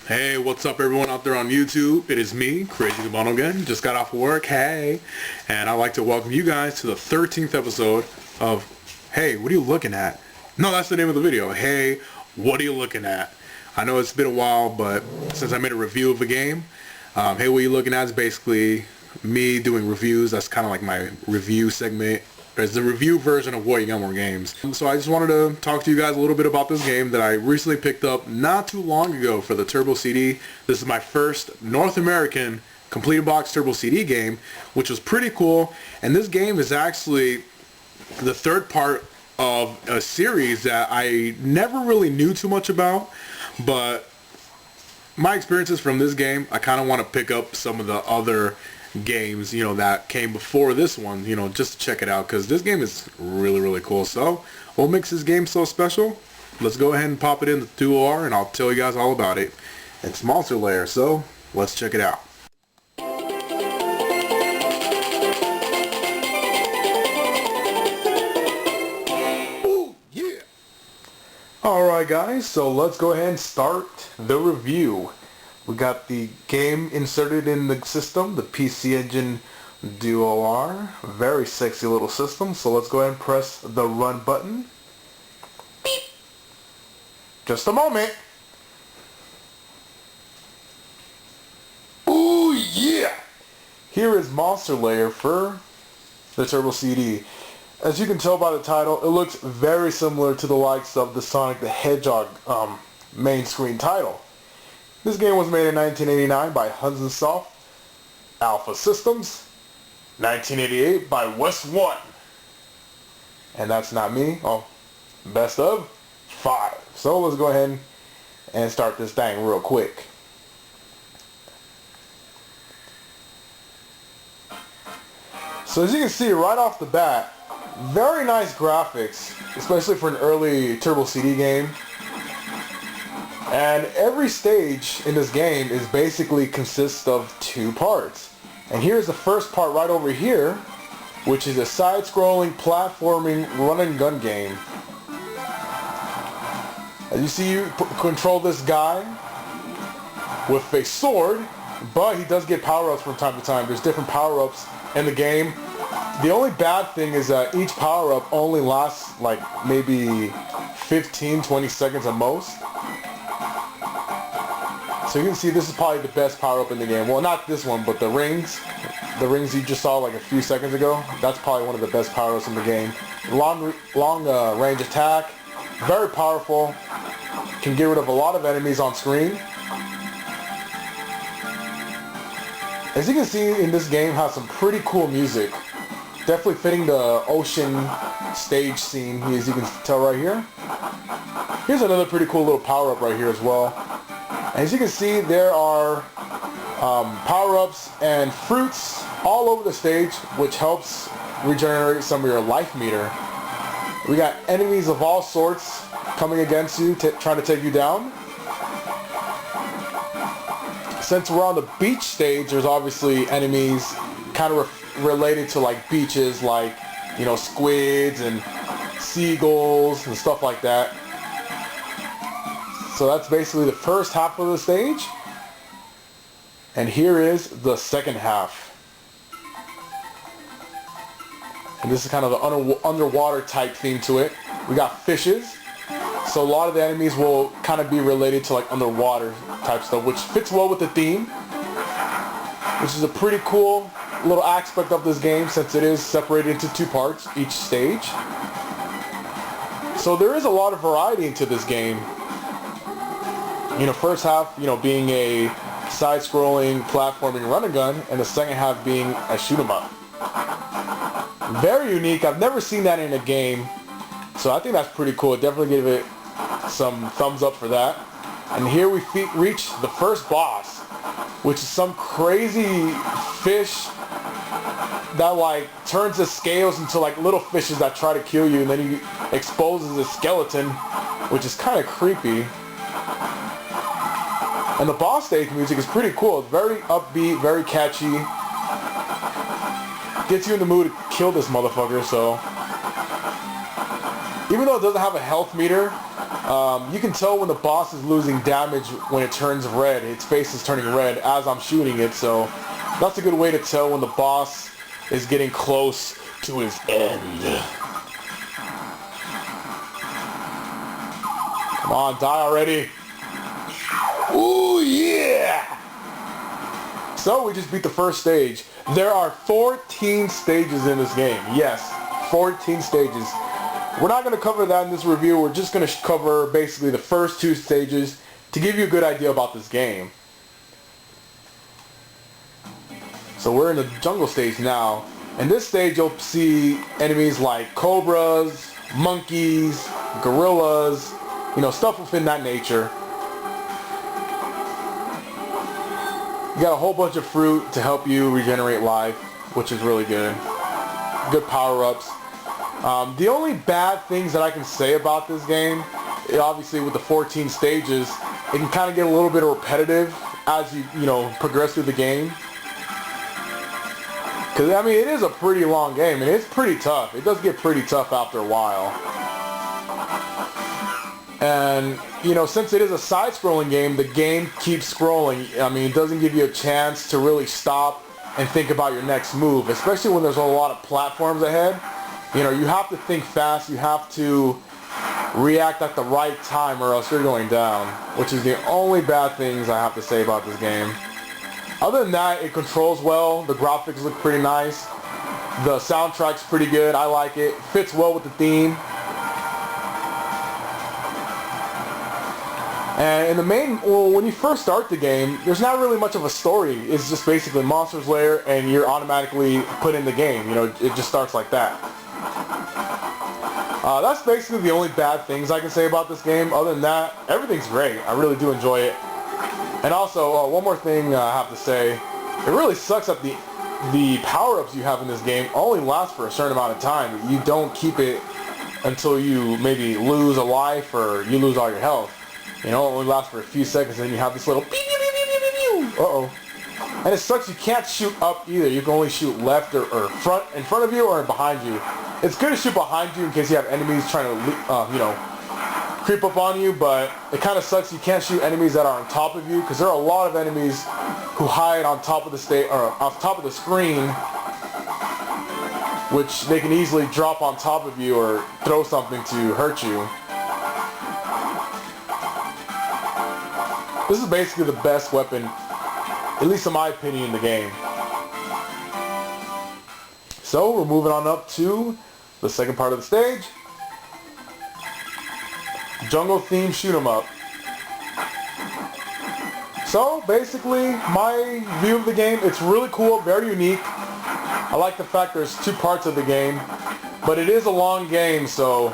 Hey, what's up everyone out there on YouTube? It is me, Crazy Cabano again. Just got off work, hey. And I'd like to welcome you guys to the 13th episode of Hey, what are you looking at? No, that's the name of the video. Hey, what are you looking at? I know it's been a while, but since I made a review of a game, Hey, what are you looking at is basically me doing reviews. That's kind of like my review segment. It's the review version of What You Got More Games. So I just wanted to talk to you guys a little bit about this game that I recently picked up not too long ago for the Turbo CD. This is my first North American complete box Turbo CD game, which was pretty cool. And this game is actually the third part of a series that I never really knew too much about, but my experiences from this game, I kind of want to pick up some of the other games, that came before this one, just to check it out, because this game is really cool. So what makes this game so special? Let's go ahead and pop it in the 2OR and I'll tell you guys all about it. It's Monster Lair, so let's check it out. Ooh, yeah! Alright guys, so let's go ahead and start the review. We got the game inserted in the system, the PC Engine Duo-R. Very sexy little system. So let's go ahead and press the run button. Beep. Just a moment. Ooh yeah! Here is Monster Lair for the Turbo CD. As you can tell by the title, it looks very similar to the likes of the Sonic the Hedgehog main screen title. This game was made in 1989 by Hudson Soft Alpha Systems, 1988 by West One. And that's not me. Oh, best of 5. So let's go ahead and start this thing real quick. So as you can see right off the bat, very nice graphics, especially for an early Turbo CD game. And every stage in this game is basically consists of 2 parts. And here's the first part right over here, which is a side-scrolling platforming run-and-gun game. As you see, you control this guy with a sword, but he does get power-ups from time to time. There's different power-ups in the game. The only bad thing is that each power-up only lasts like maybe 15-20 seconds at most. So you can see this is probably the best power-up in the game. Well, not this one, but the rings. The rings you just saw like a few seconds ago. That's probably one of the best power-ups in the game. Long range attack. Very powerful. Can get rid of a lot of enemies on screen. As you can see in this game, has some pretty cool music. Definitely fitting the ocean stage scene, as you can tell right here. Here's another pretty cool little power-up right here as well. As you can see, there are power-ups and fruits all over the stage, which helps regenerate some of your life meter. We got enemies of all sorts coming against you, trying to take you down. Since we're on the beach stage, there's obviously enemies kind of related to like beaches, like, squids and seagulls and stuff like that. So that's basically the first half of the stage. And here is the second half. And this is kind of the underwater type theme to it. We got fishes. So a lot of the enemies will kind of be related to like underwater type stuff, which fits well with the theme. Which is a pretty cool little aspect of this game, since it is separated into 2 parts, each stage. So there is a lot of variety into this game. First half, being a side-scrolling platforming run-and-gun, and the second half being a shoot-'em-up. Very unique. I've never seen that in a game, so I think that's pretty cool. Definitely give it some thumbs up for that. And here we reach the first boss, which is some crazy fish that like turns the scales into like little fishes that try to kill you, and then he exposes a skeleton, which is kind of creepy. And the boss stage music is pretty cool. It's very upbeat, very catchy. Gets you in the mood to kill this motherfucker, so. Even though it doesn't have a health meter, You can tell when the boss is losing damage when it turns red. Its face is turning red as I'm shooting it, so that's a good way to tell when the boss is getting close to his end. Come on, die already. Ooh, yeah! So we just beat the first stage. There are 14 stages in this game. Yes, 14 stages. We're not going to cover that in this review. We're just going to cover basically the first 2 stages to give you a good idea about this game. So we're in the jungle stage now. In this stage you'll see enemies like cobras, monkeys, gorillas, you know, stuff within that nature. You got a whole bunch of fruit to help you regenerate life, which is really good. Good power-ups. The only bad things that I can say about this game, obviously with the 14 stages, it can kind of get a little bit repetitive as you progress through the game. Because, I mean, it is a pretty long game, and it's pretty tough. It does get pretty tough after a while. And, you know, since it is a side-scrolling game, the game keeps scrolling. I mean, it doesn't give you a chance to really stop and think about your next move, especially when there's a lot of platforms ahead. You know, you have to think fast. You have to react at the right time or else you're going down, which is the only bad things I have to say about this game. Other than that, it controls well. The graphics look pretty nice. The soundtrack's pretty good. I like it. Fits well with the theme. And in the main, well, when you first start the game, there's not really much of a story. It's just basically Monster's Lair, and you're automatically put in the game. You know, it just starts like that. That's basically the only bad things I can say about this game. Other than that, everything's great. I really do enjoy it. And also, one more thing I have to say. It really sucks that the power-ups you have in this game only last for a certain amount of time. You don't keep it until you maybe lose a life or you lose all your health. You know, it only lasts for a few seconds, and then you have this little pew, pew, pew, pew, pew, pew. Uh-oh. And it sucks you can't shoot up either. You can only shoot left or front, in front of you or behind you. It's good to shoot behind you in case you have enemies trying to, creep up on you, but it kind of sucks you can't shoot enemies that are on top of you, because there are a lot of enemies who hide on top of the top of the screen, which they can easily drop on top of you or throw something to hurt you. This is basically the best weapon, at least in my opinion, in the game. So we're moving on up to the second part of the stage. Jungle themed shoot 'em up. So basically, my view of the game, it's really cool, very unique. I like the fact there's 2 parts of the game, but it is a long game, so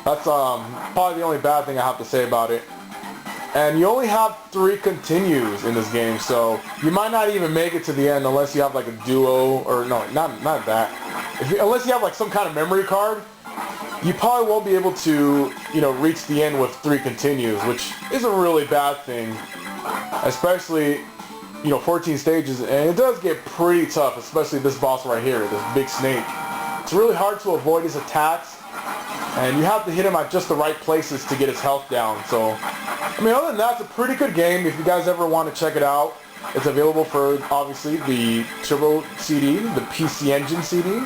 that's probably the only bad thing I have to say about it. And you only have 3 continues in this game, so you might not even make it to the end unless you have like a duo, or no, not that. Unless you have like some kind of memory card, you probably won't be able to, reach the end with 3 continues, which is a really bad thing. Especially, 14 stages, and it does get pretty tough, especially this boss right here, this big snake. It's really hard to avoid his attacks, and you have to hit him at just the right places to get his health down. So, I mean, other than that, it's a pretty good game. If you guys ever want to check it out, it's available for, obviously, the Turbo CD, the PC Engine CD,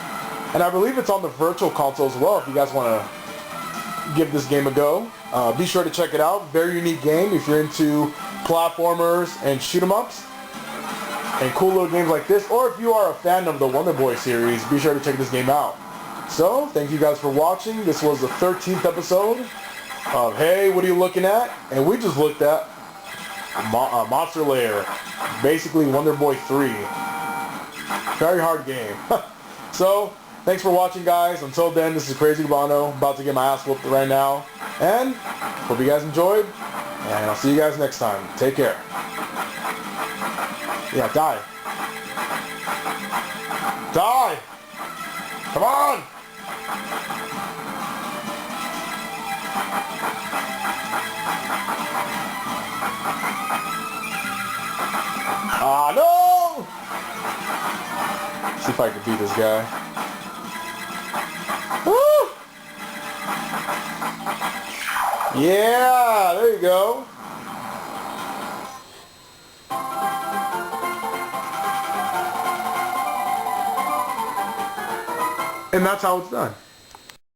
and I believe it's on the Virtual Console as well if you guys want to give this game a go. Be sure to check it out. Very unique game if you're into platformers and shoot 'em ups and cool little games like this, or if you are a fan of the Wonderboy series, be sure to check this game out. So, thank you guys for watching. This was the 13th episode of Hey, What Are You Looking At? And we just looked at Monster Lair, basically Wonderboy 3. Very hard game. So, thanks for watching, guys. Until then, this is Crazy Cubano, about to get my ass whooped right now. And hope you guys enjoyed, and I'll see you guys next time. Take care. Yeah, die. Die! Come on! Ah, no! See if I can beat this guy. Woo! Yeah, there you go. And that's how it's done.